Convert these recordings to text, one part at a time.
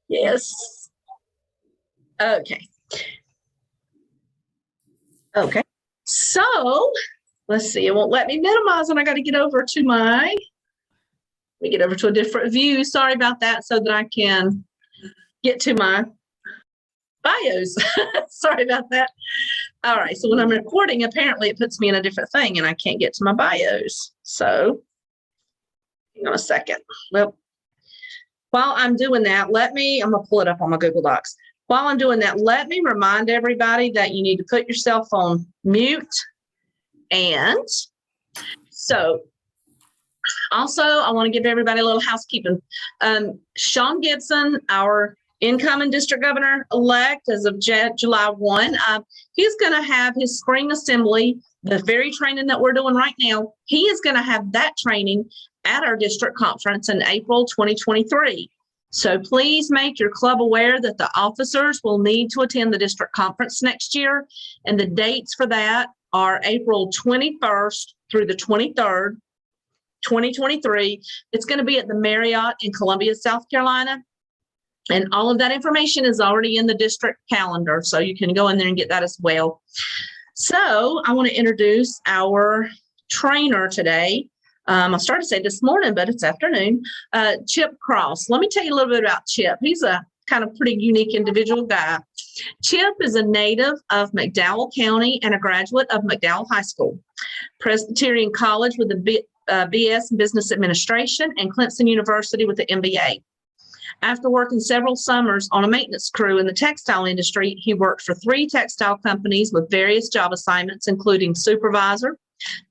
Yes. Okay. Okay. So let's see. It won't let me minimize, and I got to get over to let me get over to a different view. Sorry about that, so that I can get to my bios. Sorry about that. All right. So when I'm recording, apparently it puts me in a different thing, and I can't get to my bios. So hang on a second. Well, while I'm doing that, I'm going to pull it up on my Google Docs. While I'm doing that, let me remind everybody that you need to put yourself on mute. And so also, I want to give everybody a little housekeeping. Sean Gibson, our incoming district governor-elect as of July 1, he's going to have his spring assembly, the very training that we're doing right now. He is going to have that training at our district conference in April 2023. So please make your club aware that the officers will need to attend the district conference next year. And the dates for that are April 21st through the 23rd, 2023. It's going to be at the Marriott in Columbia, South Carolina. And all of that information is already in the district calendar, so you can go in there and get that as well. So I want to introduce our trainer today. I started to say this morning, but it's afternoon. Chip Cross. Let me tell you a little bit about Chip. He's a kind of pretty unique individual guy. Chip is a native of McDowell County and a graduate of McDowell High School, Presbyterian College with a BS in Business Administration, and Clemson University with the MBA. After working several summers on a maintenance crew in the textile industry, he worked for 3 textile companies with various job assignments, including supervisor,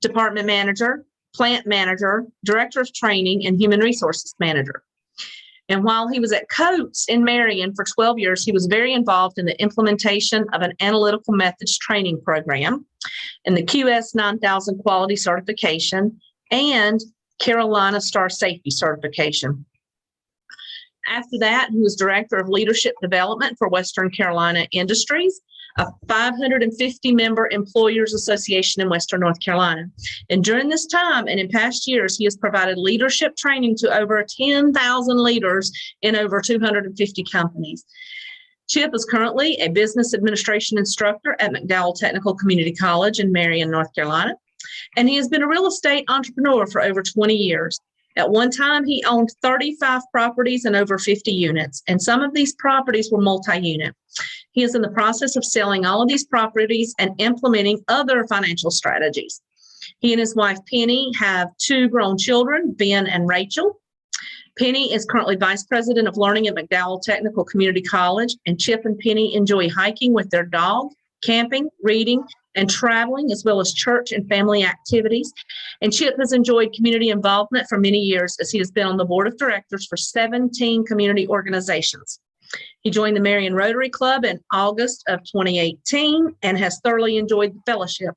department manager, plant manager, director of training, and human resources manager. And while he was at Coates in Marion for 12 years, he was very involved in the implementation of an analytical methods training program and the QS 9000 quality certification and Carolina Star Safety certification. After that, he was Director of Leadership Development for Western Carolina Industries, a 550-member employers association in Western North Carolina. And during this time and in past years, he has provided leadership training to over 10,000 leaders in over 250 companies. Chip is currently a business administration instructor at McDowell Technical Community College in Marion, North Carolina. And he has been a real estate entrepreneur for over 20 years. At one time, he owned 35 properties and over 50 units, and some of these properties were multi-unit. He is in the process of selling all of these properties and implementing other financial strategies. He and his wife, Penny, have 2 grown children, Ben and Rachel. Penny is currently Vice President of Learning at McDowell Technical Community College, and Chip and Penny enjoy hiking with their dog, camping, reading, and traveling, as well as church and family activities. And Chip has enjoyed community involvement for many years, as he has been on the board of directors for 17 community organizations. He joined the Marion Rotary Club in August of 2018 and has thoroughly enjoyed the fellowship,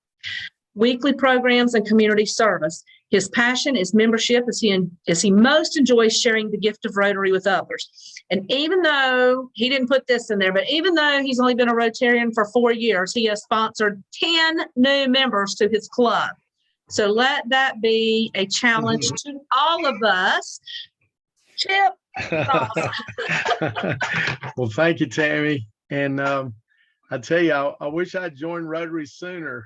weekly programs, and community service. His passion is membership, as he most enjoys sharing the gift of Rotary with others. And even though he didn't put this in there, but even though he's only been a Rotarian for 4 years, he has sponsored 10 new members to his club. So let that be a challenge to all of us. Chip. Well, thank you, Tammy. And I tell you, I wish I'd joined Rotary sooner.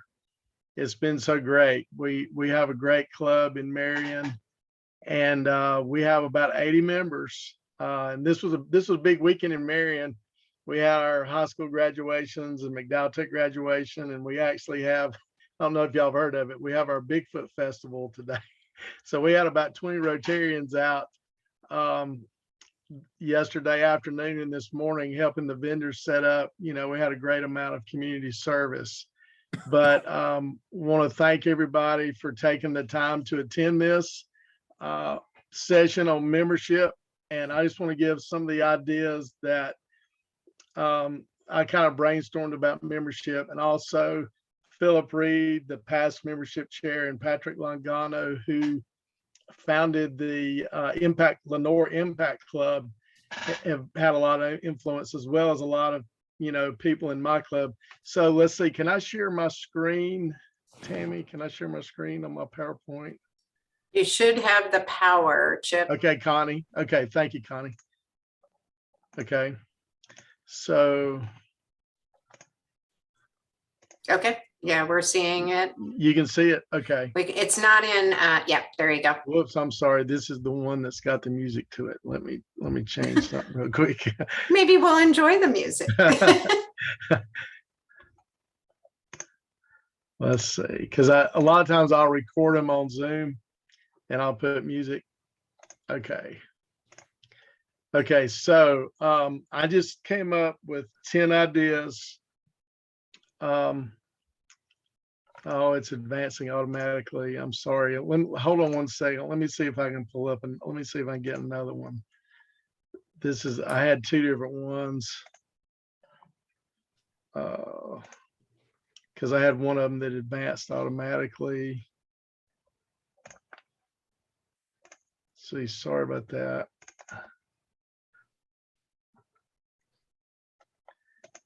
It's been so great. We have a great club in Marion, and we have about 80 members. And this was a big weekend in Marion. We had our high school graduations and McDowell Tech graduation, and we actually have, I don't know if y'all have heard of it, we have our Bigfoot Festival today. So we had about 20 Rotarians out yesterday afternoon and this morning helping the vendors set up. You know, we had a great amount of community service. But want to thank everybody for taking the time to attend this session on membership. And I just want to give some of the ideas that I kind of brainstormed about membership, and also Philip Reed, the past membership chair, and Patrick Longano, who founded the Lenore Impact Club, have had a lot of influence, as well as a lot of people in my club. So let's see, can I share my screen? Tammy, can I share my screen on my PowerPoint? You should have the power, Chip. Okay, Connie. Okay, thank you, Connie. Okay. So Okay, yeah, we're seeing it. you can see it. Okay. It's not in, yeah, there you go. Whoops, I'm sorry. This is the one that's got the music to it. Let me change something real quick. Maybe we'll enjoy the music. Let's see, because a lot of times I'll record them on Zoom and I'll put music. Okay. Okay, so I just came up with 10 ideas. Oh, it's advancing automatically. I'm sorry. Hold on one second. Let me see if I can pull up and let me see if I can get another one. I had two different ones. Because I had one of them that advanced automatically. See, sorry about that.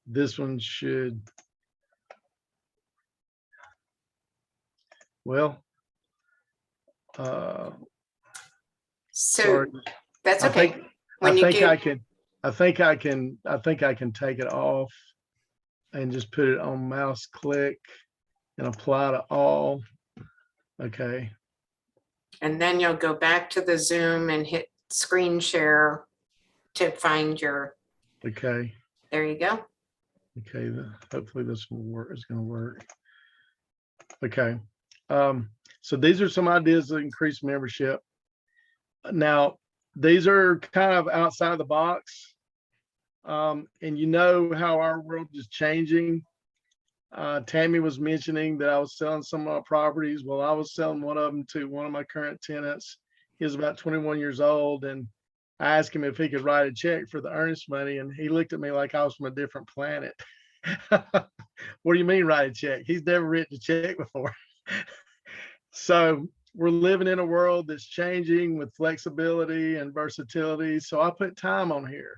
This one should, well, So sorry. that's I okay. think When you I give, can take it off and just put it on mouse click and apply to all. Okay. and then you'll go back to the Zoom and hit screen share to find your, Okay. there you go. Okay. Hopefully this will work. It's going to work. Okay. So these are some ideas to increase membership. Now, these are kind of outside the box. And you know how our world is changing. Tammy was mentioning that I was selling some of my properties. Well, I was selling one of them to one of my current tenants. He was about 21 years old, and I asked him if he could write a check for the earnest money, and he looked at me like I was from a different planet. What do you mean write a check? He's never written a check before. So we're living in a world that's changing with flexibility and versatility. So I put time on here.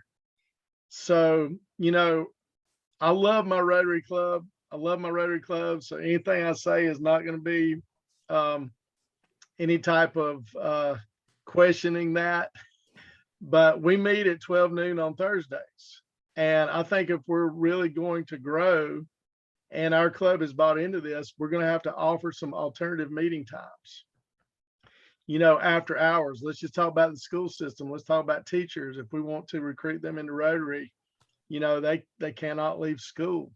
So, you know, I love my Rotary Club. I love my Rotary Club. So anything I say is not going to be any type of questioning that. But we meet at 12 noon on Thursdays. And I think if we're really going to grow and our club is bought into this, we're going to have to offer some alternative meeting times. You know, after hours, let's just talk about the school system. Let's talk about teachers. If we want to recruit them into Rotary, you know, they cannot leave school.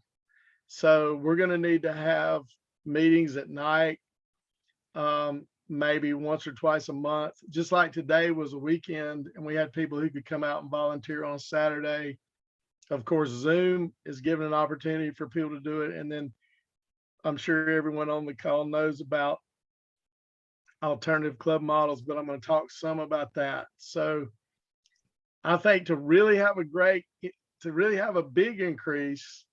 So we're going to need to have meetings at night, maybe once or twice a month. Just like today was a weekend and we had people who could come out and volunteer on Saturday. Of course, Zoom is giving an opportunity for people to do it. And then I'm sure everyone on the call knows about alternative club models, but I'm going to talk some about that. So I think to really have a big increase,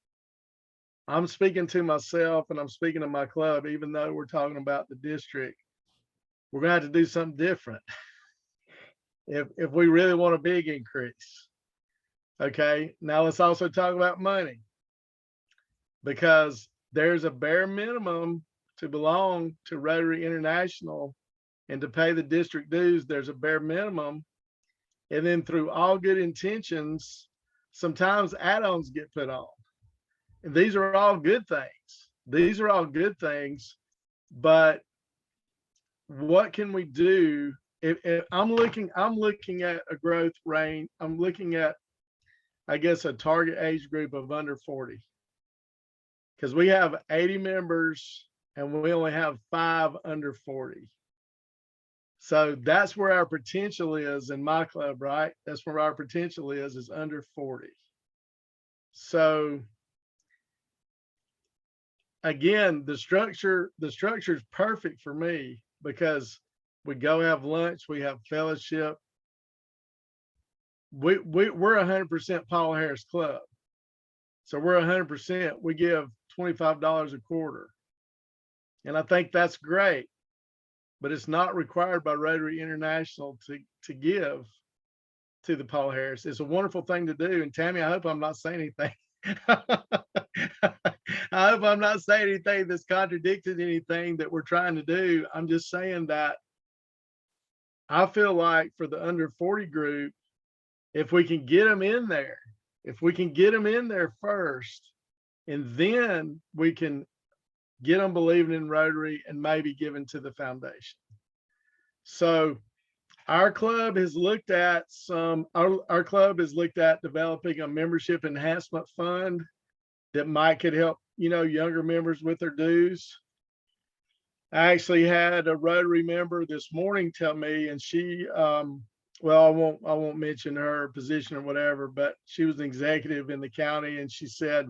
I'm speaking to myself and I'm speaking to my club, even though we're talking about the district, we're going to have to do something different if we really want a big increase. Okay, now let's also talk about money, because there's a bare minimum to belong to Rotary International and to pay the district dues. There's a bare minimum. And then through all good intentions, sometimes add-ons get put on. And these are all good things. These are all good things. But what can we do? If I'm looking at a growth range, I'm looking at, I guess, a target age group of under 40, because we have 80 members and we only have 5 under 40. So that's where our potential is in my club, right? That's where our potential is under 40. So again, the structure is perfect for me, because we go have lunch, we have fellowship. We're 100% Paul Harris Club. So we're 100%, we give $25 a quarter. And I think that's great, but it's not required by Rotary International to give to the Paul Harris. It's a wonderful thing to do. And Tammy, I hope I'm not saying anything. I hope I'm not saying anything that's contradicting anything that we're trying to do. I'm just saying that I feel like for the under 40 group, if we can get them in there, first, and then we can get them believing in Rotary and maybe giving to the foundation. So our club has looked at developing a membership enhancement fund that could help, younger members with their dues. I actually had a Rotary member this morning tell me, and she, well, I won't mention her position or whatever, but she was an executive in the county, and she said,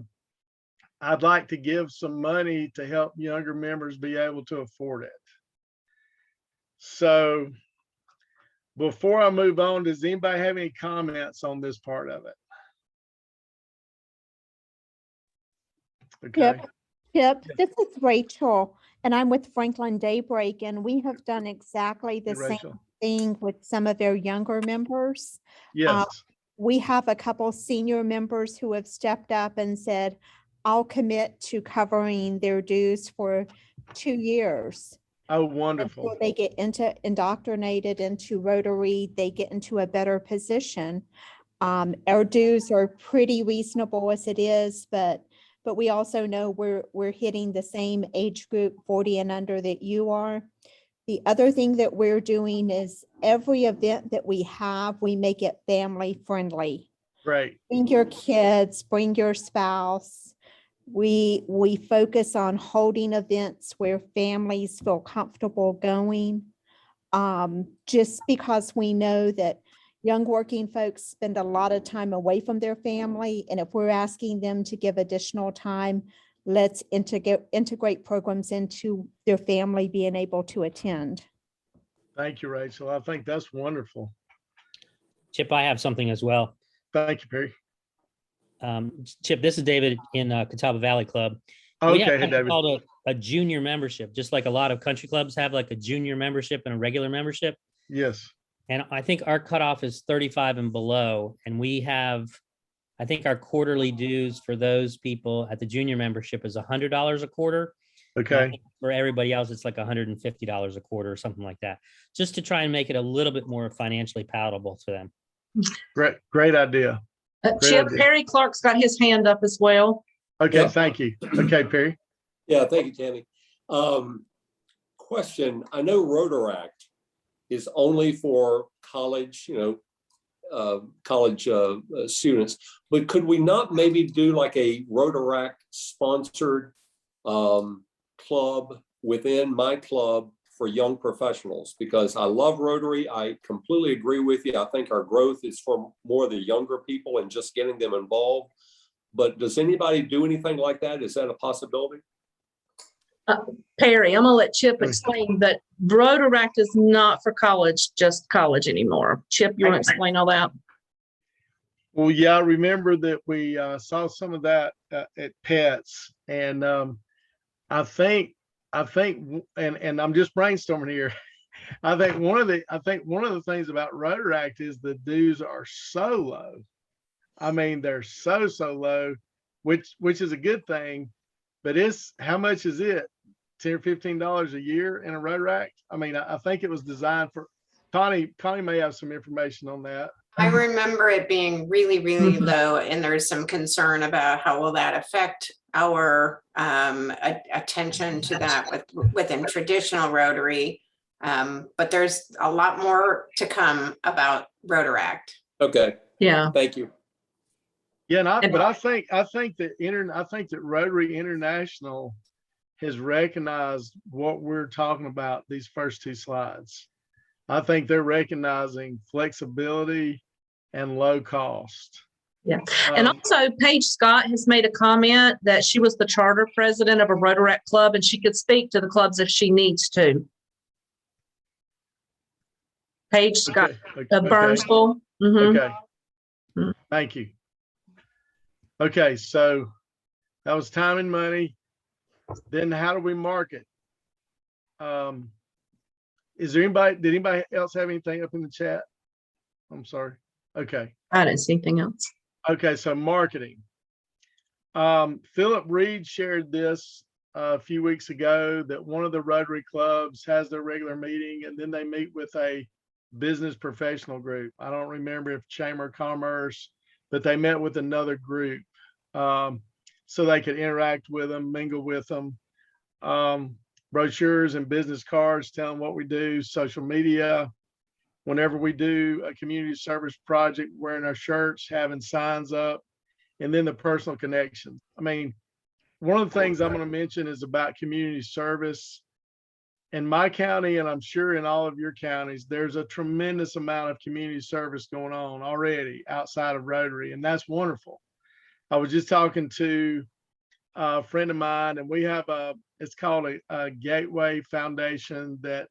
I'd like to give some money to help younger members be able to afford it. So before I move on, does anybody have any comments on this part of it? Okay. Yep, this is Rachel, and I'm with Franklin Daybreak, and we have done exactly the Hey, same Rachel. thing with some of their younger members. Yes. We have a couple senior members who have stepped up and said, I'll commit to covering their dues for 2 years. Oh, wonderful. Until they get indoctrinated into Rotary, they get into a better position. Our dues are pretty reasonable as it is, but we also know we're hitting the same age group, 40 and under, that you are. The other thing that we're doing is every event that we have, we make it family friendly. Great. Bring your kids, bring your spouse. We focus on holding events where families feel comfortable going. Just because we know that young working folks spend a lot of time away from their family, and if we're asking them to give additional time, let's integrate programs into their family being able to attend. Thank you, Rachel. I think that's wonderful. Chip, I have something as well. Thank you, Perry. Chip, this is David in Catawba Valley Club. We have Okay, hey, something David. called a junior membership, just like a lot of country clubs have like a junior membership and a regular membership. Yes. And I think our cutoff is 35 and below. And we have, I think our quarterly dues for those people at the junior membership is $100 a quarter. And I Okay. think for everybody else, it's like $150 a quarter or something like that, just to try and make it a little bit more financially palatable to them. Great idea. Chip, idea. Perry Clark's got his hand up as well. Okay, Yeah. thank you. Okay, Perry. Yeah, thank you, Tammy. Question, I know Rotaract is only for college, college students, but could we not maybe do like a Rotaract sponsored club within my club for young professionals? Because I love Rotary. I completely agree with you. I think our growth is for more of the younger people and just getting them involved. But does anybody do anything like that? Is that a possibility? Perry, I'm gonna let Chip explain, but Rotaract is not for college, just college anymore. Chip, you want to explain all that? Well, yeah, I remember that we saw some of that at Pets, and I think, and I'm just brainstorming here. I think one of the things about Rotaract is the dues are so low. I mean, they're so low, which is a good thing. But how much is it? $10 or $15 a year in a Rotaract? I mean, I think it was designed for Connie may have some information on that. I remember it being really, really low, and there's some concern about how will that affect our attention to that within traditional Rotary. But there's a lot more to come about Rotaract. Okay, Yeah. thank you. Yeah, but I think that Rotary International has recognized what we're talking about these first two slides. I think they're recognizing flexibility and low cost. Yeah. And also Paige Scott has made a comment that she was the charter president of a Rotaract club and she could speak to the clubs if she needs to. Paige Scott of Burnsville. Mhm. Okay. Thank you. Okay, so that was time and money. Then how do we market? Did anybody else have anything up in the chat? I'm sorry. Okay. I didn't see anything else. Okay, so marketing. Philip Reed shared this a few weeks ago that one of the Rotary clubs has their regular meeting and then they meet with a business professional group. I don't remember if Chamber of Commerce, but they met with another group so they could interact with them, mingle with them. Brochures and business cards telling what we do, social media. Whenever we do a community service project, wearing our shirts, having signs up, and then the personal connection. I mean, one of the things I'm going to mention is about community service. In my county, and I'm sure in all of your counties, there's a tremendous amount of community service going on already outside of Rotary, and that's wonderful. I was just talking to a friend of mine, and we have it's called a Gateway Foundation that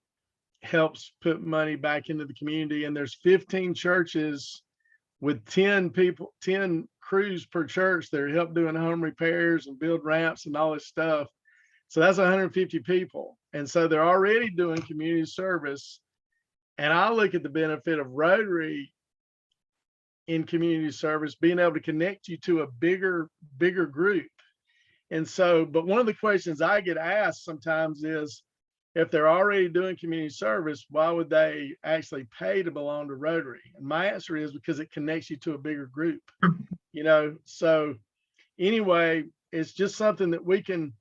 helps put money back into the community. And there's 15 churches with 10 crews per church that are help doing home repairs and build ramps and all this stuff. So that's 150 people. And so they're already doing community service. And I look at the benefit of Rotary in community service, being able to connect you to a bigger group. And so, but one of the questions I get asked sometimes is, if they're already doing community service, why would they actually pay to belong to Rotary? And my answer is because it connects you to a bigger group, So anyway, it's just something that we can,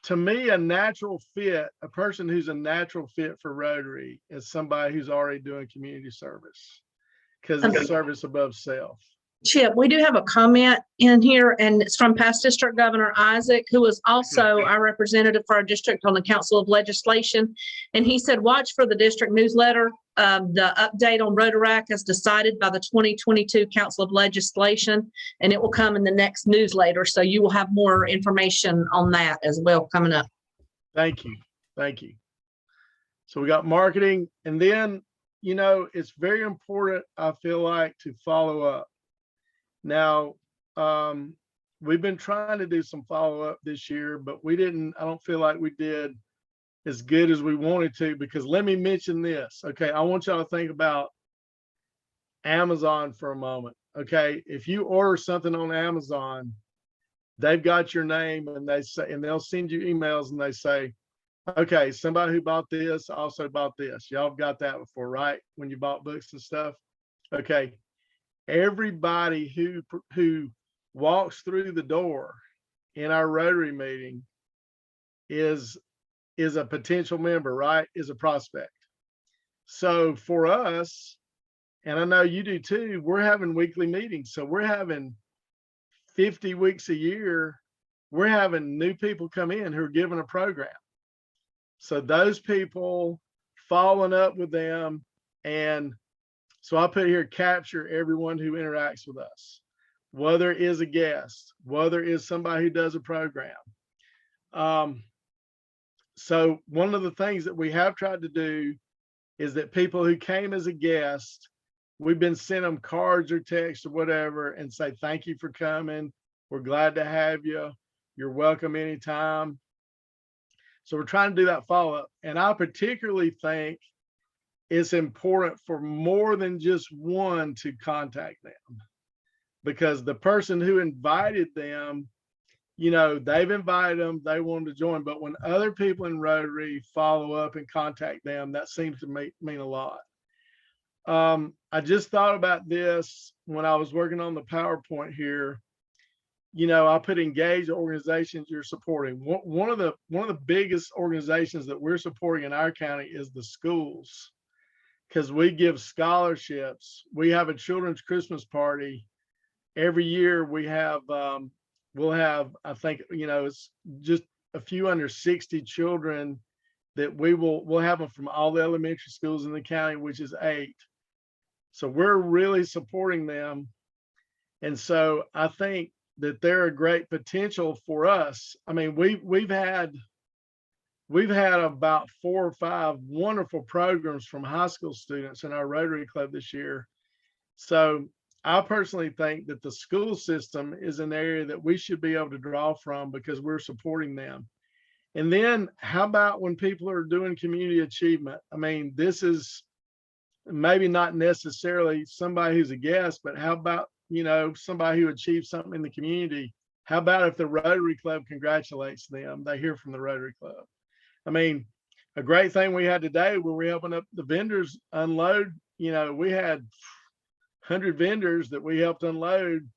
to me, a natural fit, a person who's a natural fit for Rotary is somebody who's already doing community service, because it's service above self. Chip, we do have a comment in here, and it's from past District Governor Isaac, who was also our representative for our district on the Council of Legislation. And he said, watch for the district newsletter. The update on Rotaract as decided by the 2022 Council of Legislation, and it will come in the next newsletter. So you will have more information on that as well coming up. Thank you. Thank you. So we got marketing, and then, it's very important, I feel like, to follow up. Now, we've been trying to do some follow-up this year, but I don't feel like we did as good as we wanted to, because let me mention this. Okay. I want y'all to think about Amazon for a moment. Okay. If you order something on Amazon, they've got your name, and they'll send you emails, and they say, okay, somebody who bought this also bought this. Y'all have got that before, right? When you bought books and stuff. Okay. Everybody who walks through the door in our Rotary meeting is a potential member, right? Is a prospect. So for us, and I know you do too, we're having weekly meetings. So we're having 50 weeks a year. We're having new people come in who are given a program. So those people, following up with them, and so I put here, capture everyone who interacts with us, whether it is a guest, whether it is somebody who does a program. So one of the things that we have tried to do is that people who came as a guest, we've been sending them cards or texts or whatever and say, thank you for coming. We're glad to have you. You're welcome anytime. So we're trying to do that follow-up. And I particularly think it's important for more than just one to contact them, because the person who invited them, they've invited them, they wanted to join. But when other people in Rotary follow up and contact them, that seems to mean a lot. I just thought about this when I was working on the PowerPoint here. I put engage organizations you're supporting. One of the biggest organizations that we're supporting in our county is the schools, because we give scholarships. We have a children's Christmas party every year. We have, we'll have, I think, it's just a few under 60 children that we'll have them from all the elementary schools in the county, which is 8. So we're really supporting them. And so I think that they're a great potential for us. I mean, we've had about 4 or 5 wonderful programs from high school students in our Rotary Club this year. So I personally think that the school system is an area that we should be able to draw from, because we're supporting them. And then how about when people are doing community achievement? I mean, this is maybe not necessarily somebody who's a guest, but how about, somebody who achieved something in the community? How about if the Rotary Club congratulates them? They hear from the Rotary Club. I mean, a great thing we had today when we're helping up the vendors unload, we had 100 vendors that we helped unload.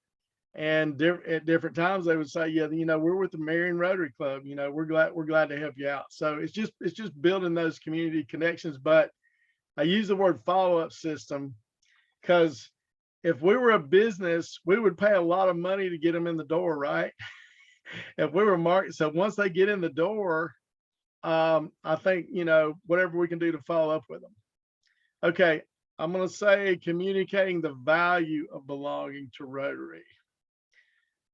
And at different times they would say, yeah, we're with the Marion Rotary Club, we're glad to help you out. So it's just building those community connections. But I use the word follow-up system because if we were a business, we would pay a lot of money to get them in the door, right? If we were market, so once they get in the door, I think, whatever we can do to follow up with them. Okay, I'm going to say communicating the value of belonging to Rotary.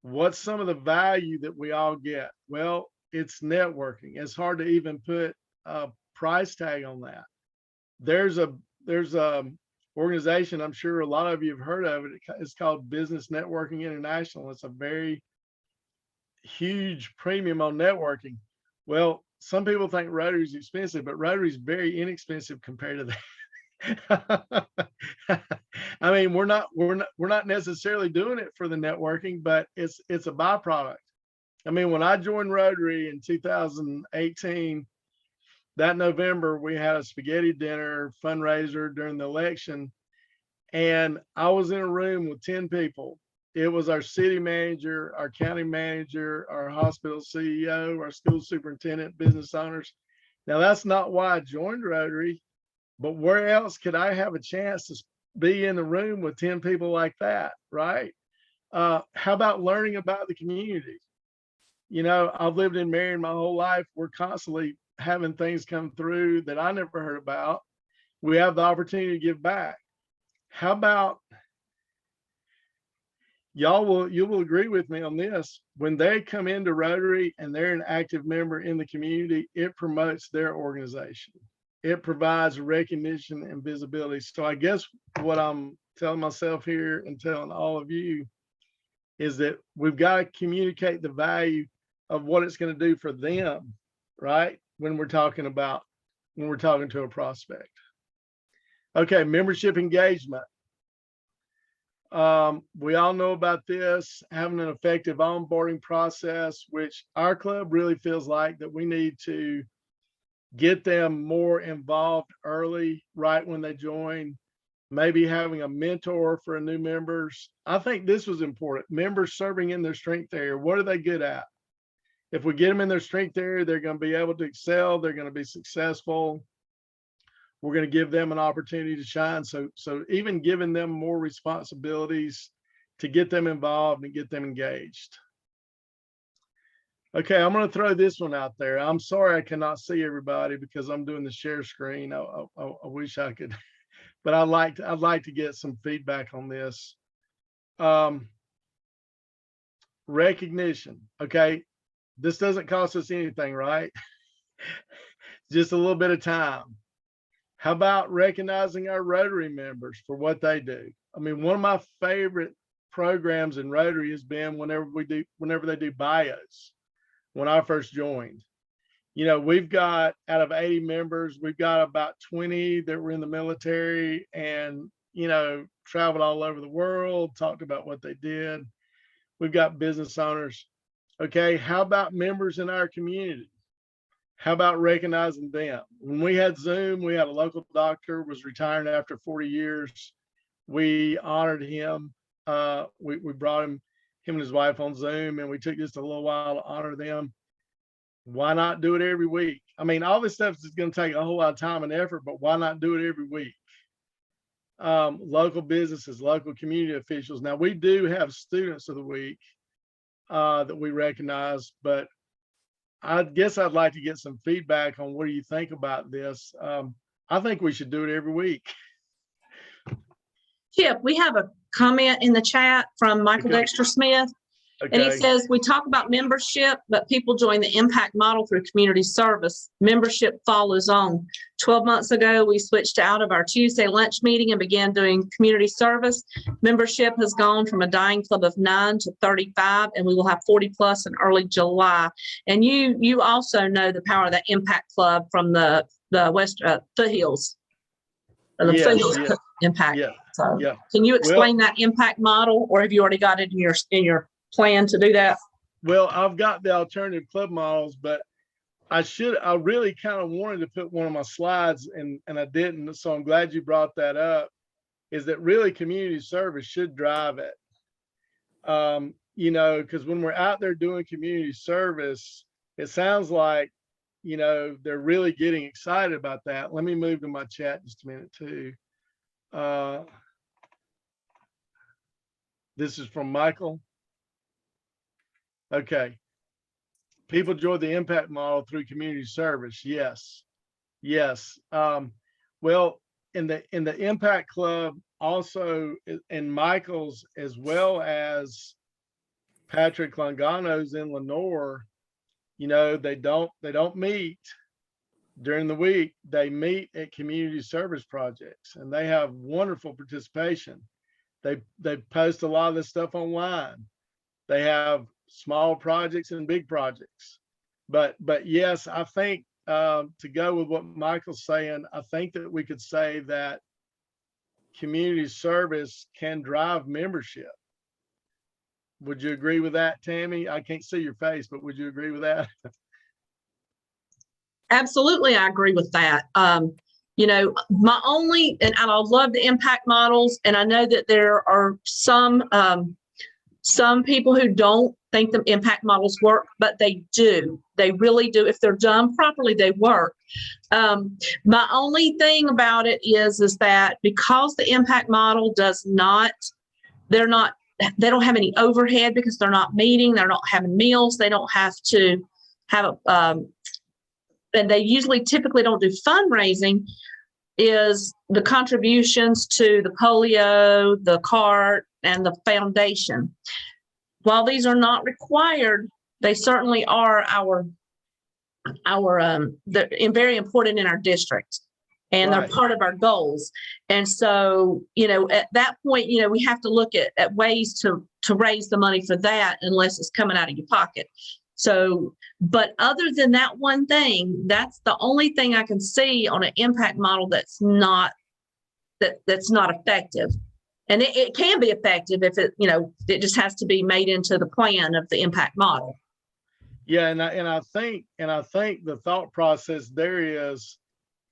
What's some of the value that we all get? Well, it's networking. It's hard to even put a price tag on that. There's a organization, I'm sure a lot of you have heard of it. It's called Business Networking International. It's a very huge premium on networking. Well, some people think Rotary is expensive, but Rotary is very inexpensive compared to that. I mean, we're not necessarily doing it for the networking, but it's a byproduct. I mean, when I joined Rotary in 2018, that November, we had a spaghetti dinner fundraiser during the election, and I was in a room with 10 people. It was our city manager, our county manager, our hospital CEO, our school superintendent, business owners. Now, that's not why I joined Rotary. But where else could I have a chance to be in the room with 10 people like that, right? How about learning about the community? I've lived in Marion my whole life. We're constantly having things come through that I never heard about. We have the opportunity to give back. How about you will agree with me on this. When they come into Rotary and they're an active member in the community, it promotes their organization. It provides recognition and visibility. So I guess what I'm telling myself here and telling all of you is that we've got to communicate the value of what it's going to do for them, right? When we're talking to a prospect. Okay, membership engagement. We all know about this, having an effective onboarding process, which our club really feels like that we need to get them more involved early, right when they join, maybe having a mentor for new members. I think this was important. Members serving in their strength area. What are they good at? If we get them in their strength area, they're going to be able to excel. They're going to be successful. We're going to give them an opportunity to shine. So even giving them more responsibilities to get them involved and get them engaged. Okay, I'm going to throw this one out there. I'm sorry I cannot see everybody because I'm doing the share screen. I wish I could, but I'd like to get some feedback on this. Recognition. Okay, this doesn't cost us anything, right? Just a little bit of time. How about recognizing our Rotary members for what they do? I mean, one of my favorite programs in Rotary has been whenever they do bios. When I first joined, we've got out of 80 members, we've got about 20 that were in the military and, traveled all over the world, talked about what they did. We've got business owners. Okay, how about members in our community? How about recognizing them? When we had Zoom, we had a local doctor was retiring after 40 years. We honored him. We brought him and his wife on Zoom, and we took just a little while to honor them. Why not do it every week? I mean, all this stuff is going to take a whole lot of time and effort, but why not do it every week? Local businesses, local community officials. Now, we do have students of the week that we recognize, but I guess I'd like to get some feedback on what do you think about this? I think we should do it every week. Chip, we have a comment in the chat from Michael Okay. Dexter Smith. Okay. And he says, we talk about membership, but people join the impact model through community service. Membership follows on. 12 months ago, we switched out of our Tuesday lunch meeting and began doing community service. Membership has gone from a dying club of 9 to 35, and we will have 40 plus in early July. And you also know the power of that impact club from the West Foothills. The Yes, Foothills yes. impact. Yeah. So Yeah. can you explain that impact model, or have you already got it in your plan to do that? Well, I've got the alternative club models, but I really kind of wanted to put one of my slides and I didn't. So I'm glad you brought that up, is that really community service should drive it. You know, because when we're out there doing community service, it sounds like, you know, they're really getting excited about that. Let me move to my chat just a minute too. This is from Michael. Okay. People enjoy the impact model through community service. Yes. Yes. Well, in the impact club also, in Michael's, as well as Patrick Longano's in Lenore, you know, they don't meet during the week. They meet at community service projects and they have wonderful participation. They post a lot of this stuff online. They have small projects and big projects. But yes, I think to go with what Michael's saying, I think that we could say that community service can drive membership. Would you agree with that, Tammy? I can't see your face, but would you agree with that? Absolutely, I agree with that. You know, my only, and I love the impact models, and I know that there are some people who don't think the impact models work, but they do. They really do. If they're done properly, they work. My only thing about it is that because the impact model does not, they don't have any overhead because they're not meeting, they're not having meals, they don't have to have and they typically don't do fundraising, is the contributions to the polio, the CART, and the foundation. While these are not required, they certainly are they're very important in our district, and Right. they're part of our goals. And so, you know, at that point, you know, we have to look at ways to raise the money for that, unless it's coming out of your pocket. So, but other than that one thing, that's the only thing I can see on an impact model that's not effective. And it can be effective if it, you know, it just has to be made into the plan of the impact model. Yeah, and I think the thought process there is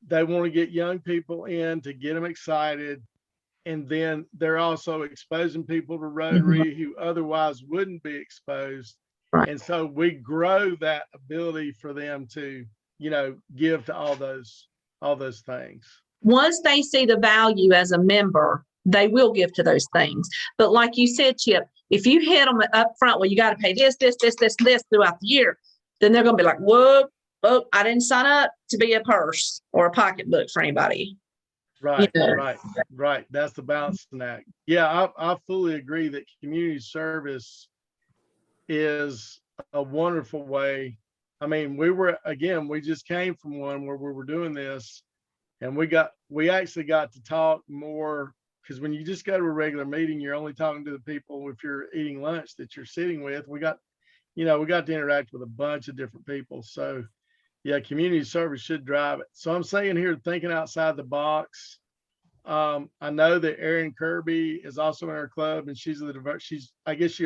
they want to get young people in to get them excited, and then they're also exposing people to Rotary who otherwise wouldn't be exposed. Right. And so we grow that ability for them to, you know, give to all those things. Once they see the value as a member, they will give to those things. But like you said, Chip, if you hit them up front, well, you got to pay this throughout the year, then they're going to be like, whoa, I didn't sign up to be a purse or a pocketbook for anybody. Right, Yeah. right. That's the balancing act. Yeah, I fully agree that community service is a wonderful way. I mean, we just came from one where we were doing this, and we actually got to talk more, because when you just go to a regular meeting, you're only talking to the people, if you're eating lunch, that you're sitting with. We got to interact with a bunch of different people. So yeah, community service should drive it. So I'm saying here, thinking outside the box. I know that Erin Kirby is also in our club, and she's she's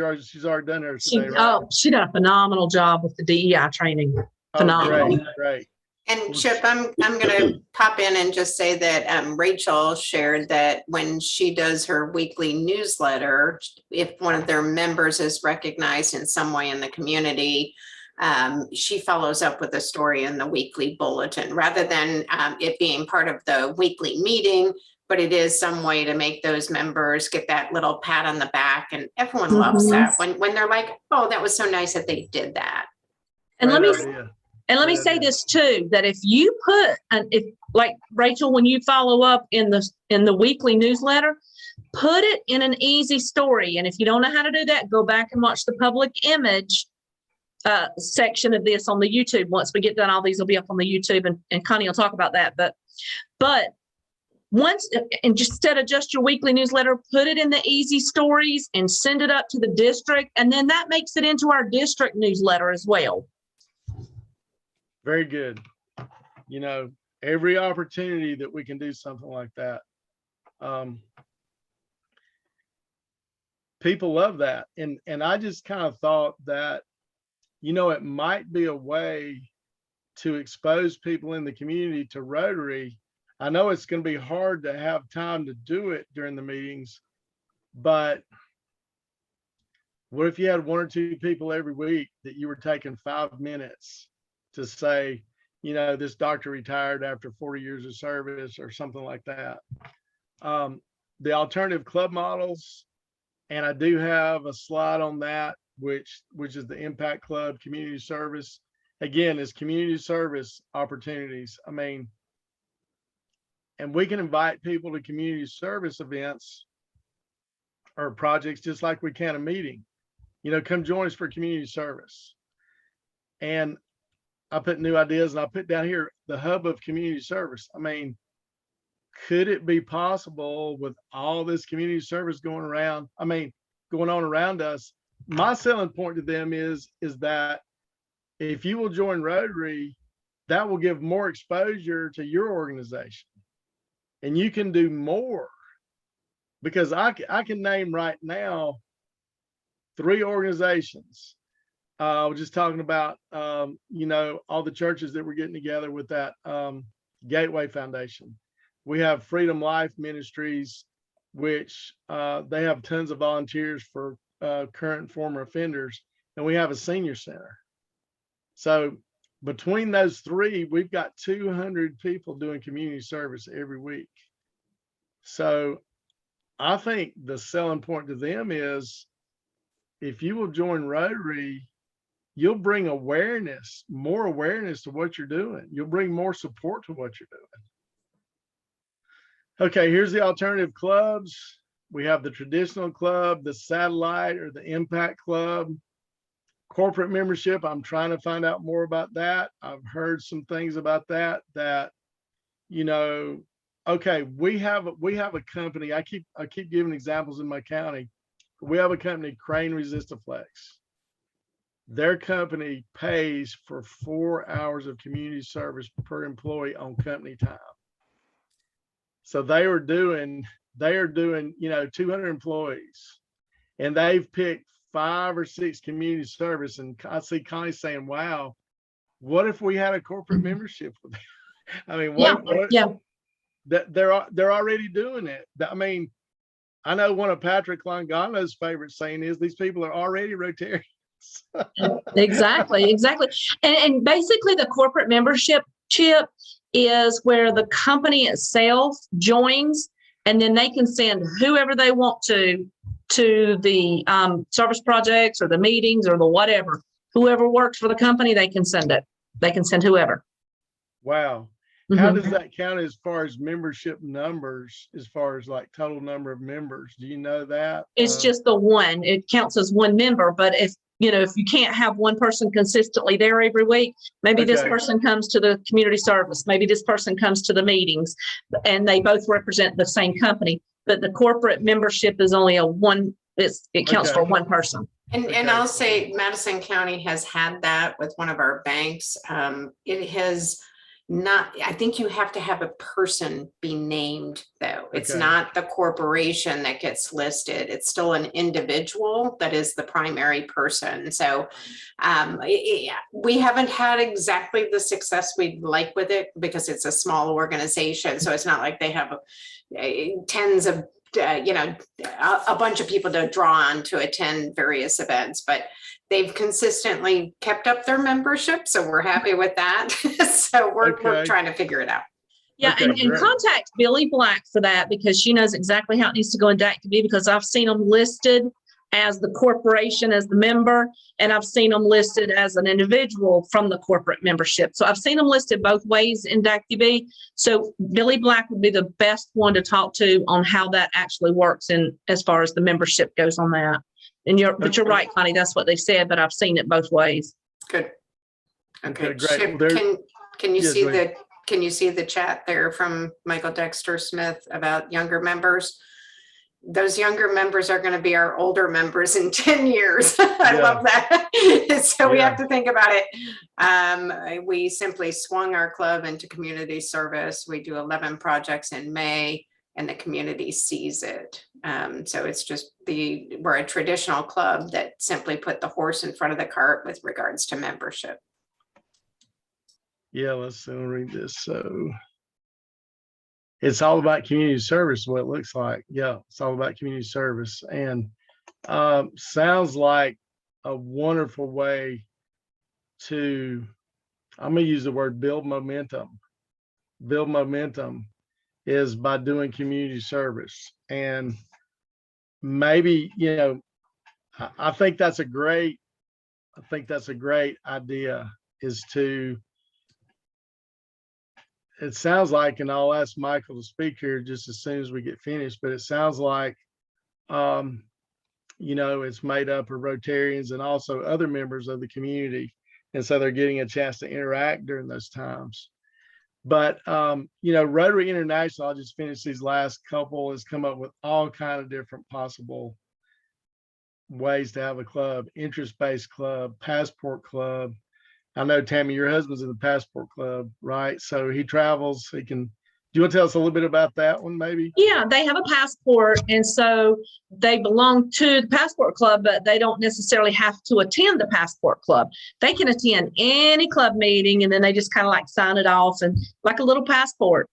already done hers today, right? She did a phenomenal job with the DEI training. Phenomenal. Great. And Chip, I'm going to pop in and just say that Rachel shared that when she does her weekly newsletter, if one of their members is recognized in some way in the community, she follows up with a story in the weekly bulletin, rather than it being part of the weekly meeting, but it is some way to make those members get that little pat on the back, and everyone loves that when they're like, oh, that was so nice that they did that. And let me say this too, that if you like Rachel, when you follow up in the weekly newsletter, put it in an easy story. And if you don't know how to do that, go back and watch the public image section of this on the YouTube. Once we get done, all these will be up on the YouTube, and Connie will talk about that. But once, and just instead of just your weekly newsletter, put it in the easy stories and send it up to the district. And then that makes it into our district newsletter as well. Very good. You know, every opportunity that we can do something like that. People love that. And I just kind of thought that, you know, it might be a way to expose people in the community to Rotary. I know it's going to be hard to have time to do it during the meetings, but what if you had 1 or 2 people every week that you were taking 5 minutes to say, you know, this doctor retired after 40 years of service or something like that. The alternative club models, and I do have a slide on that, which is the Impact Club community service. Again, it's community service opportunities. I mean, and we can invite people to community service events or projects just like we can a meeting. You know, come join us for community service. And I put new ideas, and I put down here the hub of community service. I mean, could it be possible with all this community service going on around us? My selling point to them is that if you will join Rotary, that will give more exposure to your organization, and you can do more. Because I can name right now 3 organizations. I was just talking about, you know, all the churches that we're getting together with that Gateway Foundation. We have Freedom Life Ministries, which they have tons of volunteers for current and former offenders. And we have a senior center. So between those 3, we've got 200 people doing community service every week. So I think the selling point to them is, if you will join Rotary, you'll bring awareness, more awareness to what you're doing. You'll bring more support to what you're doing. Okay, here's the alternative clubs. We have the traditional club, the satellite or the impact club. Corporate membership, I'm trying to find out more about that. I've heard some things about that, you know, okay, we have a company. I keep giving examples in my county. We have a company, Crane Resistaflex. Their company pays for 4 hours of community service per employee on company time. So they are doing, you know, 200 employees, and they've picked 5 or 6 community service. And I see Connie saying, wow, what if we had a corporate membership with them? I mean, they're already doing it. I mean, I know one of Patrick Longano's favorite saying is, these people are already Rotarians. Exactly. And basically the corporate membership chip is where the company itself joins, and then they can send whoever they want to the service projects or the meetings or the whatever. Whoever works for the company, they can send it. They can send whoever. Wow. How does that count as far as membership numbers, as far as like total number of members? Do you know that? It's just the one. It counts as one member. But if you can't have one person consistently there every week, maybe this person comes to the community service, maybe this person comes to the meetings, and they both represent the same company. But the corporate membership is only it counts for one person. And I'll say Madison County has had that with one of our banks. It has not, I think you have to have a person be named though. It's not the corporation that gets listed. It's still an individual that is the primary person. So we haven't had exactly the success we'd like with it because it's a small organization. So it's not like they have tens of a bunch of people to draw on to attend various events, but they've consistently kept up their membership. So we're happy with that. So we're trying to figure it out. Yeah. And contact Billy Black for that, because she knows exactly how it needs to go into ActiveB, because I've seen them listed as the corporation, as the member, and I've seen them listed as an individual from the corporate membership. So I've seen them listed both ways in ActiveB. So Billy Black would be the best one to talk to on how that actually works, and as far as the membership goes on that. And you're right, Connie, that's what they said, but I've seen it both ways. Good. Okay, great. Can you see the chat there from Michael Dexter Smith about younger members? Those younger members are going to be our older members in 10 years. I love that. So we have to think about it. We simply swung our club into community service. We do 11 projects in May, and the community sees it. So it's just we're a traditional club that simply put the horse in front of the cart with regards to membership. Yeah, let's read this. So it's all about community service, what it looks like. Yeah, it's all about community service. And sounds like a wonderful way to, I'm going to use the word build momentum. Build momentum is by doing community service. And maybe, you know, I think that's a great idea, is to, it sounds like, and I'll ask Michael to speak here just as soon as we get finished, but it sounds like, you know, it's made up of Rotarians and also other members of the community. And so they're getting a chance to interact during those times. But, you know, Rotary International, I'll just finish these last couple, has come up with all kind of different possible ways to have a club: interest-based club, passport club. I know, Tammy, your husband's in the passport club, right? So he travels, he can, do you want to tell us a little bit about that one, maybe? Yeah, they have a passport, and so they belong to the passport club, but they don't necessarily have to attend the passport club. They can attend any club meeting, and then they just kind of like sign it off, and like a little passport.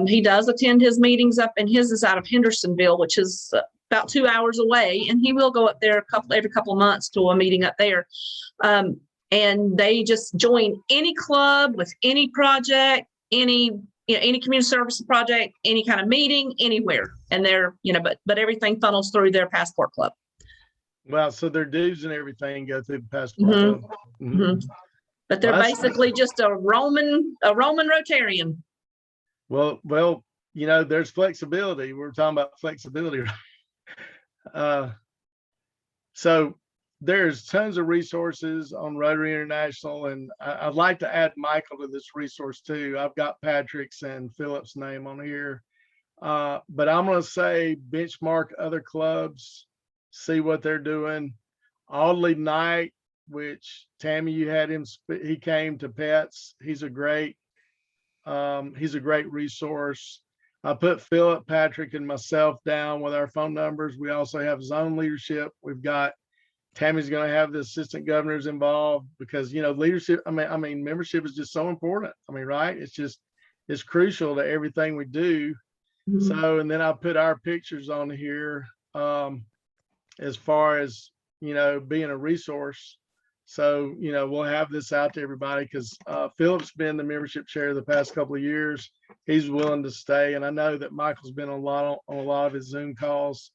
He does attend his meetings up, and his is out of Hendersonville, which is about 2 hours away, and he will go up there every couple of months to a meeting up there. And they just join any club with any project, any community service project, any kind of meeting, anywhere. And they're, but everything funnels through their passport club. Well, so their dues and everything go through the passport club. But they're Well, basically just a Roman Rotarian. Well, you know, there's flexibility. We're talking about flexibility. So there's tons of resources on Rotary International, and I'd like to add Michael to this resource too. I've got Patrick's and Philip's name on here, but I'm going to say benchmark other clubs, see what they're doing. Audley Knight, which Tammy, you had him, he came to Pets. He's a great resource. I put Philip, Patrick, and myself down with our phone numbers. We also have zone leadership. We've got, Tammy's going to have the assistant governors involved, because, you know, leadership, I mean, membership is just so important. I mean, right? It's crucial to everything we do. So, and then I put our pictures on here, as far as, you know, being a resource. So, you know, we'll have this out to everybody, because Philip's been the membership chair the past couple of years. He's willing to stay. And I know that Michael's been on a lot of his Zoom calls.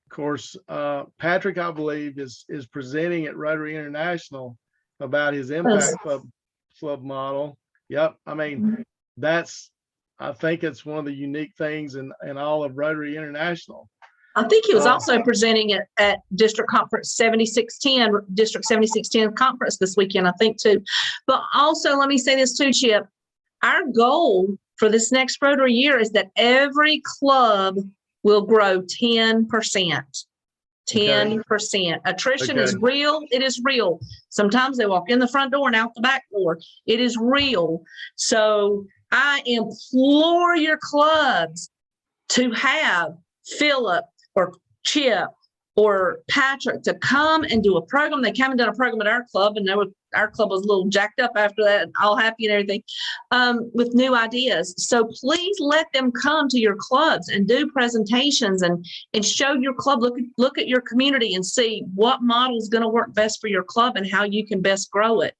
Of course, Patrick, I believe, is presenting at Rotary International about his impact club model. Yep. I mean, I think it's one of the unique things in all of Rotary International. I think he was also presenting it at District Conference 7610, District 7610 conference this weekend, I think too. But also, let me say this too, Chip. Our goal for this next Rotary year is that every club will grow 10%. 10%. Attrition is real. It is real. Sometimes they walk in the front door and out the back door. It is real. So I implore your clubs to have Philip or Chip or Patrick to come and do a program. They came and done a program at our club, and our club was a little jacked up after that, and all happy and everything, with new ideas. So please let them come to your clubs and do presentations and show your club, look at your community and see what model is going to work best for your club and how you can best grow it.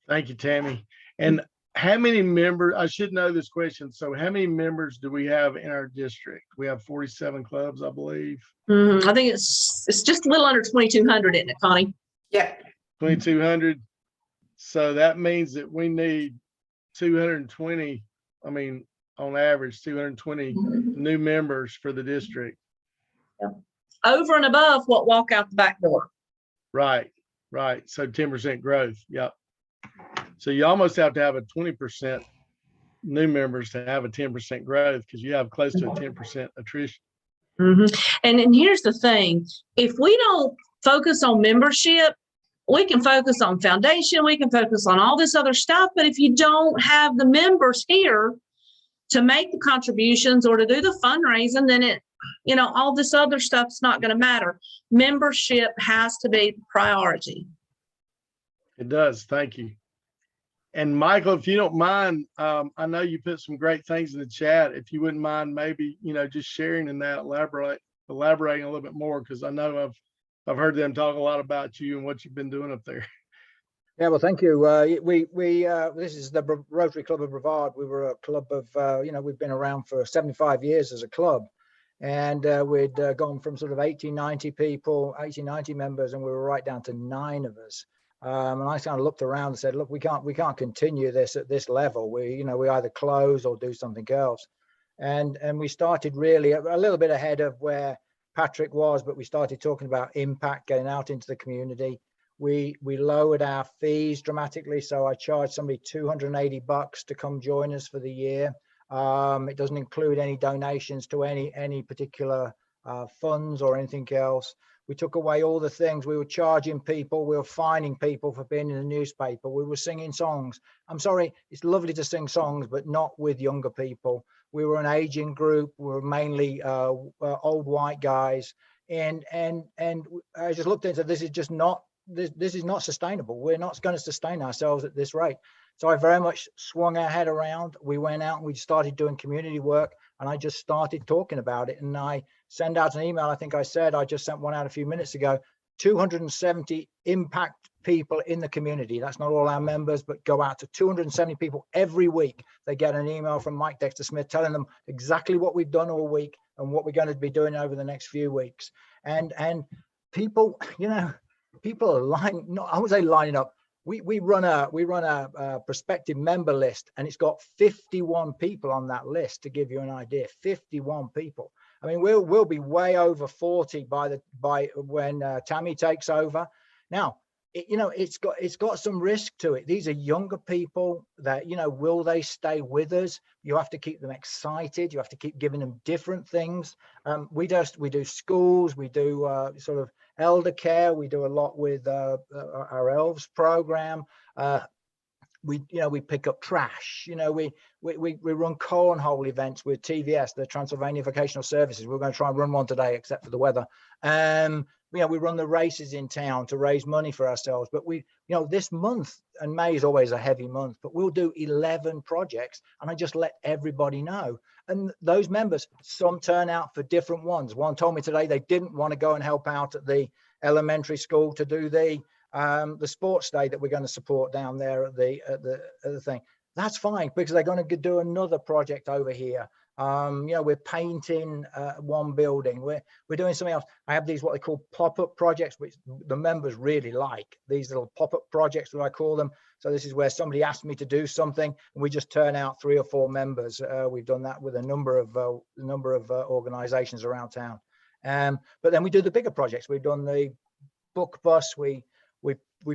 Thank you, Tammy. And how many members, I should know this question. So how many members do we have in our district? We have 47 clubs, I believe. I think it's just a little under 2,200, isn't it, Connie? Yeah. 2,200. So that means that we need 220, I mean, on average, 220 new members for the district. Over and above what walk out the back door. Right. So 10% growth. Yep. So you almost have to have a 20% new members to have a 10% growth, because you have close to a 10% attrition. And here's the thing. If we don't focus on membership, we can focus on foundation, we can focus on all this other stuff. But if you don't have the members here to make the contributions or to do the fundraising, then all this other stuff's not going to matter. Membership has to be the priority. It does. Thank you. And Michael, if you don't mind, I know you put some great things in the chat. If you wouldn't mind, maybe, just sharing in that, elaborating a little bit more, because I know I've heard them talk a lot about you and what you've been doing up there. Yeah, well, thank you. This is the Rotary Club of Brevard. We were a club of, we've been around for 75 years as a club, and we'd gone from sort of 80, 90 members, and we were right down to 9 of us. And I kind of looked around and said, look, we can't continue this at this level. We either close or do something else. And we started really a little bit ahead of where Patrick was, but we started talking about impact, getting out into the community. We lowered our fees dramatically. So I charged somebody $280 to come join us for the year. It doesn't include any donations to any particular funds or anything else. We took away all the things. We were charging people. We were fining people for being in the newspaper. We were singing songs. I'm sorry, it's lovely to sing songs, but not with younger people. We were an aging group. We were mainly old white guys. And I just looked into this. Is just not this is not sustainable. We're not going to sustain ourselves at this rate. So I very much swung our head around. We went out and we started doing community work, and I just started talking about it. And I send out an email. I think I just sent one out a few minutes ago. 270 impact people in the community. That's not all our members, but go out to 270 people every week. They get an email from Mike Dexter Smith telling them exactly what we've done all week and what we're going to be doing over the next few weeks. And people, people are I would say lining up. We run a prospective member list, and it's got 51 people on that list, to give you an idea. 51 people. I mean, we'll be way over 40 by when Tammy takes over. Now, it's got some risk to it. These are younger people that, will they stay with us? You have to keep them excited. You have to keep giving them different things. We do schools. We do sort of elder care. We do a lot with our elves program. We pick up trash. We run cornhole events with TVS, the Transylvania Vocational Services. We're going to try and run one today, except for the weather. We run the races in town to raise money for ourselves. But this month, and May is always a heavy month, but we'll do 11 projects, and I just let everybody know. And those members, some turn out for different ones. One told me today they didn't want to go and help out at the elementary school to do the sports day that we're going to support down there at the thing. That's fine, because they're going to do another project over here. We're painting one building. We're doing something else. I have these what they call pop-up projects, which the members really like. These little pop-up projects, what I call them. So this is where somebody asked me to do something, and we just turn out 3 or 4 members. We've done that with a number of organizations around town. But then we do the bigger projects. We've done the book bus. We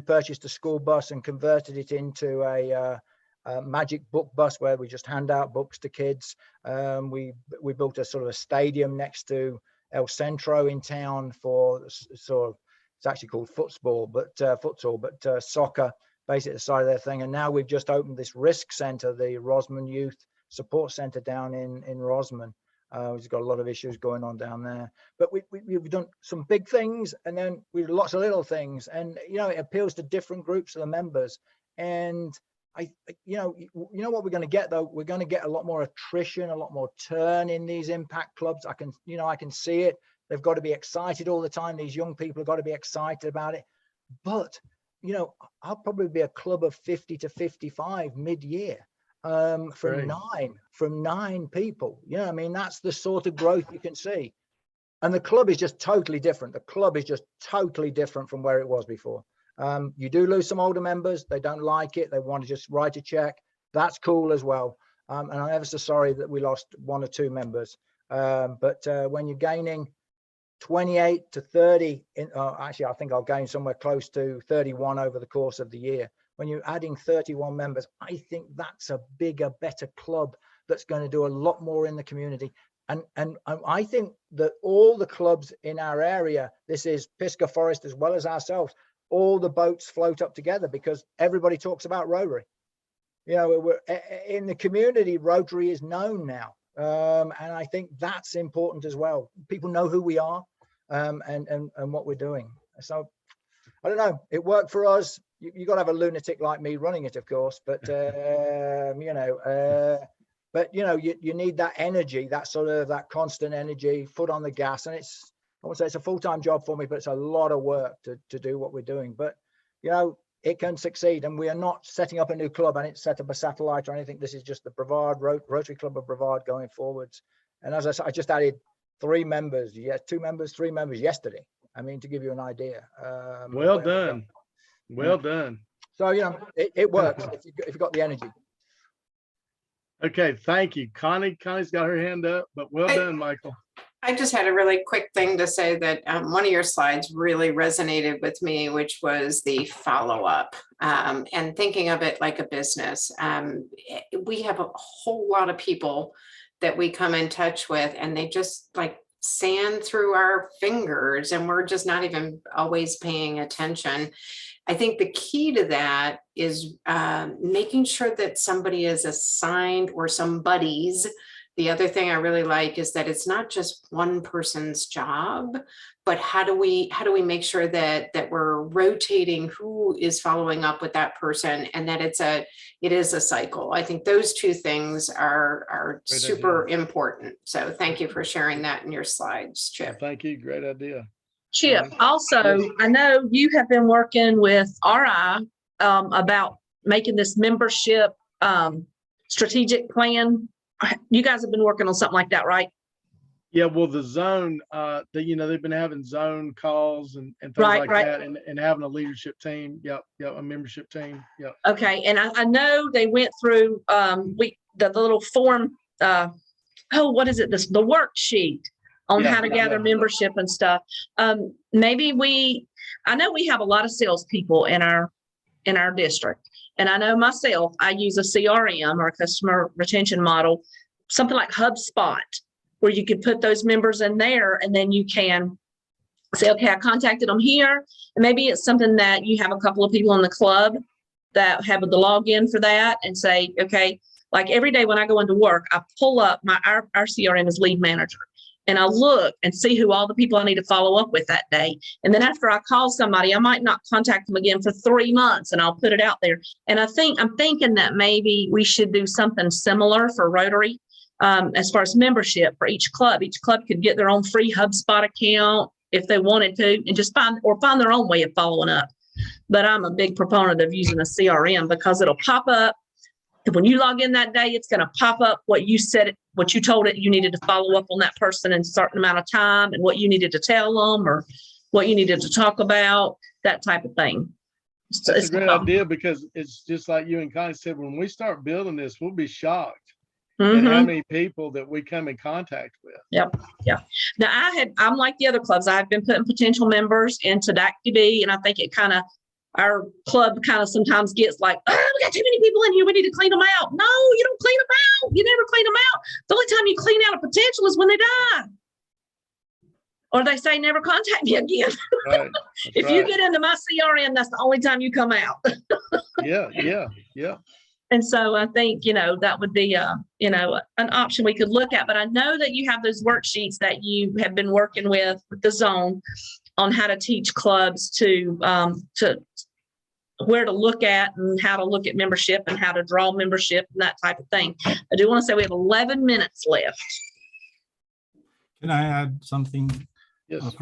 purchased a school bus and converted it into a magic book bus where we just hand out books to kids. We built a sort of a stadium next to El Centro in town for sort of, it's actually called futsal, but soccer, basically the side of their thing. And now we've just opened this risk center, the Rosman Youth Support Center down in Rosman. We've got a lot of issues going on down there, but we've done some big things, and then we've lots of little things, and it appeals to different groups of the members. And what we're going to get, though, we're going to get a lot more attrition, a lot more turn in these impact clubs. I can see it. They've got to be excited all the time. These young people have got to be excited about it. But I'll probably be a club of 50 to 55 mid-year. From 9 people. That's the sort of growth you can see. And the club is just totally different. The club is just totally different from where it was before. You do lose some older members. They don't like it. They want to just write a check. That's cool as well. And I'm ever so sorry that we lost 1 or 2 members. But when you're gaining 28 to 30, actually, I think I'll gain somewhere close to 31 over the course of the year. When you're adding 31 members, I think that's a bigger, better club that's going to do a lot more in the community. And I think that all the clubs in our area, this is Pisgah Forest as well as ourselves, all the boats float up together because everybody talks about Rotary. We're in the community, Rotary is known now. And I think that's important as well. People know who we are and what we're doing. So I don't know, it worked for us. you got to have a lunatic like me running it, of course, but you need that energy, that constant energy, foot on the gas. And I would say it's a full-time job for me, but it's a lot of work to do what we're doing. But, it can succeed, and we are not setting up a new club. I didn't set up a satellite or anything. This is just the Brevard Rotary Club of Brevard going forwards. And as I said, I just added 3 members, 3 members yesterday. I mean, to give you an idea. Well done. Well done. So, it works if you got the energy. Okay, thank you. Connie's got her hand up, but well done, Michael. I just had a really quick thing to say that one of your slides really resonated with me, which was the follow-up and thinking of it like a business. We have a whole lot of people that we come in touch with, and they just like sand through our fingers, and we're just not even always paying attention. I think the key to that is making sure that somebody is assigned, or somebody's. The other thing I really like is that it's not just one person's job, but how do we make sure that we're rotating who is following up with that person, and that it is a cycle. I think those 2 things are Great super idea. important. So thank you for sharing that in your slides, Chip. Thank you. Great idea. Chip, also, I know you have been working with RI about making this membership strategic plan. You guys have been working on something like that, right? Yeah, well, the zone, they've been having zone calls and things Right. that, and having a leadership team. Yep, a membership team. Yep. Okay, and I know they went through the little form. What is it? The worksheet on how to gather membership and stuff. I know we have a lot of salespeople in our district. And I know myself, I use a CRM, or a customer retention model, something like HubSpot, where you could put those members in there, and then you can say, okay, I contacted them here. And maybe it's something that you have a couple of people in the club that have the login for that, and say, okay, like every day when I go into work, I pull up our CRM is Lead Manager. And I look and see who all the people I need to follow up with that day. And then after I call somebody, I might not contact them again for 3 months, and I'll put it out there. And I'm thinking that maybe we should do something similar for Rotary as far as membership for each club. Each club could get their own free HubSpot account if they wanted to, and just find their own way of following up. But I'm a big proponent of using a CRM, because it'll pop up. When you log in that day, it's going to pop up what you told it you needed to follow up on that person in a certain amount of time, and what you needed to tell them, or what you needed to talk about, that type of thing. That's a great idea, because it's just like you and Connie said, when we start building this, we'll be shocked at how many people that we come in contact with. Yep. Yeah. Now I'm like the other clubs. I've been putting potential members into DACTB, and I think our club kind of sometimes gets like, oh, we got too many people in here, we need to clean them out. No, you don't clean them out. You never clean them out. The only time you clean out a potential is when they die. Or they say, never contact me again. Right. If you get into my CRM, that's the only time you come out. Yeah. And so I think, that would be, an option we could look at. But I know that you have those worksheets that you have been working with the zone on how to teach clubs to where to look at, and how to look at membership, and how to draw membership, and that type of thing. I do want to say we have 11 minutes left. Can I add something? Yes.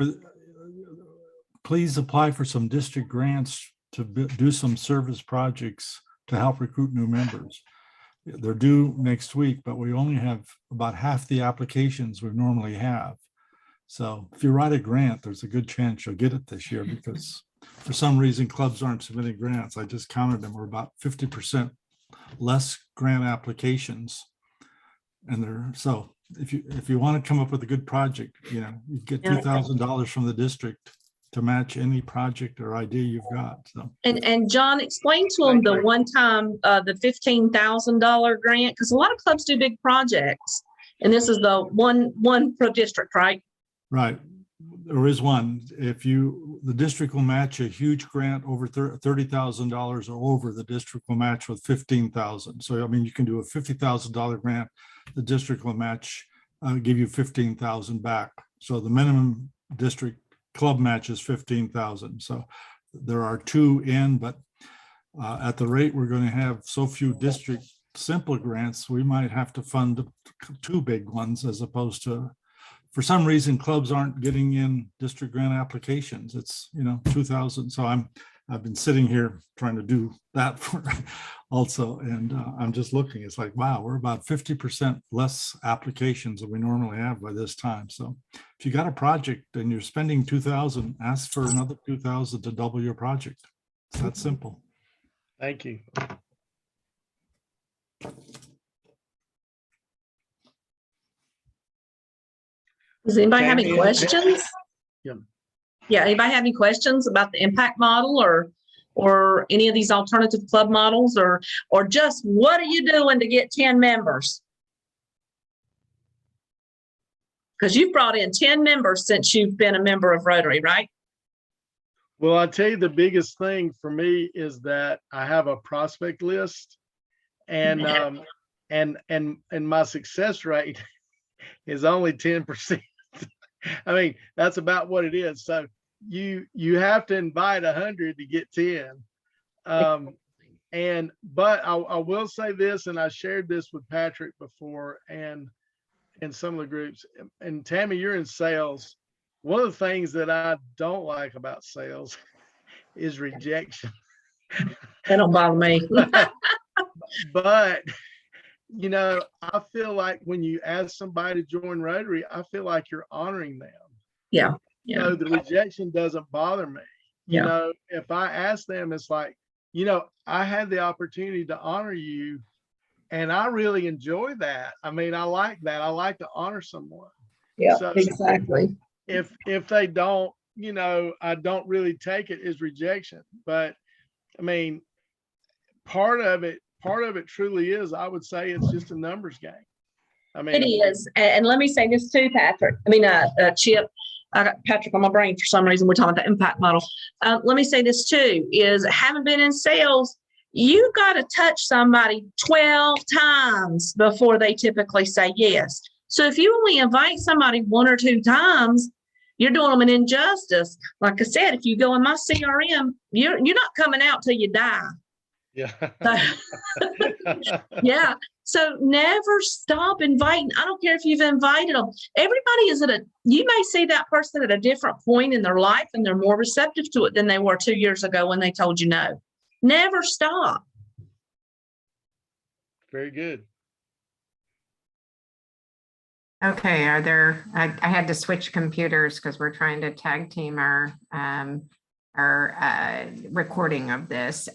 Please apply for some district grants to do some service projects to help recruit new members. They're due next week, but we only have about half the applications we normally have. So if you write a grant, there's a good chance you'll get it this year, because for some reason clubs aren't submitting grants. I just counted them. We're about 50% less grant applications. And so if you want to come up with a good project, you get $2,000 from the district to match any project or idea you've got. So and John, explain to them the one time the $15,000 grant, because a lot of clubs do big projects, and this is the one per district, right? Right. There is one. The district will match a huge grant over $30,000 or over, the district will match with $15,000. So, I mean, you can do a $50,000 grant. The district will match, give you $15,000 back. So the minimum district club match is $15,000. So there are 2 in, but at the rate we're going to have so few district simple grants, we might have to fund 2 big ones as opposed to, for some reason, clubs aren't getting in district grant applications. It's, 2,000. So I've been sitting here trying to do that for also. And I'm just looking, it's like, wow, we're about 50% less applications than we normally have by this time. So if you got a project and you're spending 2,000, ask for another 2,000 to double your project. It's that simple. Thank you. Does anybody have any Tammy, questions? Yeah. Yeah, anybody have any questions about the impact model or any of these alternative club models or just what are you doing to get 10 members? Because you've brought in 10 members since you've been a member of Rotary, right? Well, I'll tell you the biggest thing for me is that I have a prospect list and my success rate is only 10%. I mean, that's about what it is. So you have to invite 100 to get 10. But I will say this, and I shared this with Patrick before and in some of the groups, and Tammy, you're in sales. One of the things that I don't like about sales is rejection. That don't bother me. But I feel like when you ask somebody to join Rotary, I feel like you're honoring them. Yeah. Yeah. The rejection doesn't bother me. Yeah. If I ask them, it's like, I had the opportunity to honor you and I really enjoy that. I mean, I like that. I like to honor someone. Yeah, So exactly. if they don't, I don't really take it as rejection, but I mean, part of it truly is, I would say it's just a numbers game. I mean, It is. And let me say this too, Patrick. Chip, Patrick on my brain for some reason. We're talking about the impact model. Let me say this too, is having been in sales, you got to touch somebody 12 times before they typically say yes. So if you only invite somebody 1 or 2 times, you're doing them an injustice. Like I said, if you go in my CRM, you're not coming out till you die. Yeah. Yeah. So never stop inviting. I don't care if you've invited them. Everybody is you may see that person at a different point in their life and they're more receptive to it than they were 2 years ago when they told you no. Never stop. Very good. Okay, I had to switch computers because we're trying to tag team our recording of this.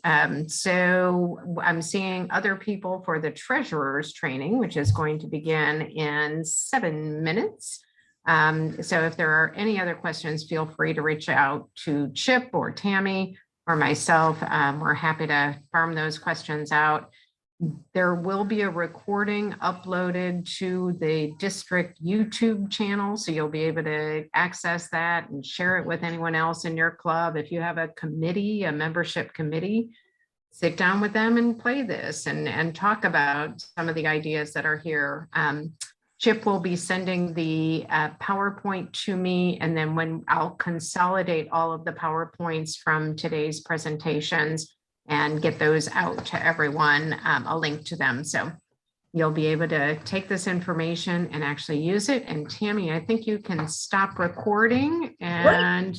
So I'm seeing other people for the treasurer's training, which is going to begin in 7 minutes. So if there are any other questions, feel free to reach out to Chip or Tammy or myself. We're happy to farm those questions out. There will be a recording uploaded to the district YouTube channel, so you'll be able to access that and share it with anyone else in your club. If you have a committee, a membership committee, sit down with them and play this and talk about some of the ideas that are here. Chip will be sending the PowerPoint to me, and then when I'll consolidate all of the PowerPoints from today's presentations and get those out to everyone, a link to them. So you'll be able to take this information and actually use it. And Tammy, I think you can stop recording and